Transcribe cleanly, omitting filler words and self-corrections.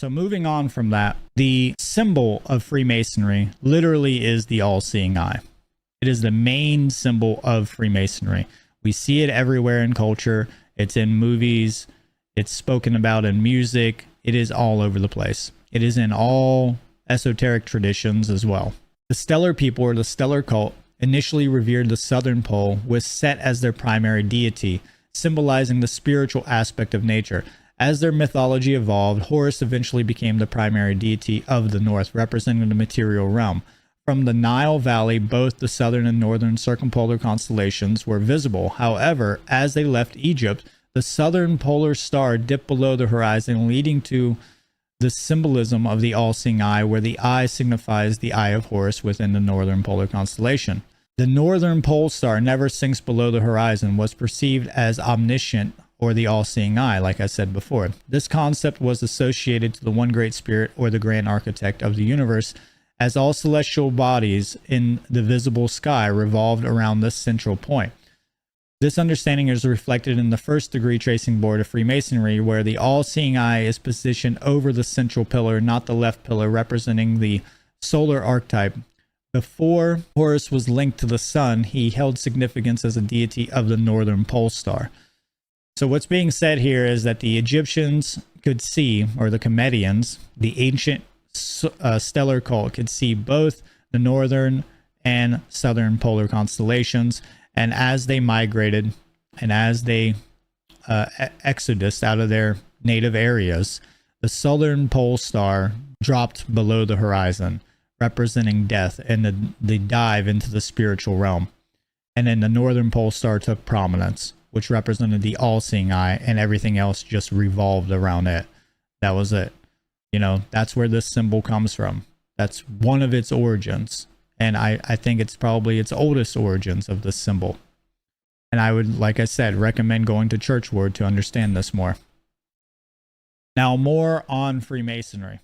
So moving on from that, the symbol of Freemasonry literally is the all-seeing eye. It is the main symbol of Freemasonry. We see it everywhere in culture. It's in movies. It's spoken about in music. It is all over the place. It is in all esoteric traditions as well. The stellar people, or the stellar cult, initially revered the southern pole, with Set as their primary deity, symbolizing the spiritual aspect of nature. As their mythology evolved, Horus eventually became the primary deity of the north, representing the material realm. From the Nile Valley, both the southern and northern circumpolar constellations were visible. However, as they left Egypt, the southern polar star dipped below the horizon, leading to the symbolism of the all-seeing eye, where the eye signifies the eye of Horus within the northern polar constellation. The northern pole star never sinks below the horizon, was perceived as omniscient, or the all-seeing eye, like I said before. This concept was associated to the one great spirit, or the grand architect of the universe, as all celestial bodies in the visible sky revolved around this central point. This understanding is reflected in the first degree tracing board of Freemasonry, where the all-seeing eye is positioned over the central pillar, not the left pillar, representing the solar archetype. Before Horus was linked to the sun, he held significance as a deity of the northern pole star. So what's being said here is that the Egyptians could see, or the Comedians, the ancient stellar cult, could see both the northern and southern polar constellations, and as they migrated and as they exodus out of their native areas, the southern pole star dropped below the horizon, representing death and the dive into the spiritual realm. And then the northern pole star took prominence, which represented the all-seeing eye, and everything else just revolved around it. That was it. You know, that's where this symbol comes from. That's one of its origins. And I think it's probably its oldest origins of this symbol. And I would, like I said, recommend going to Church Word to understand this more. Now, more on Freemasonry.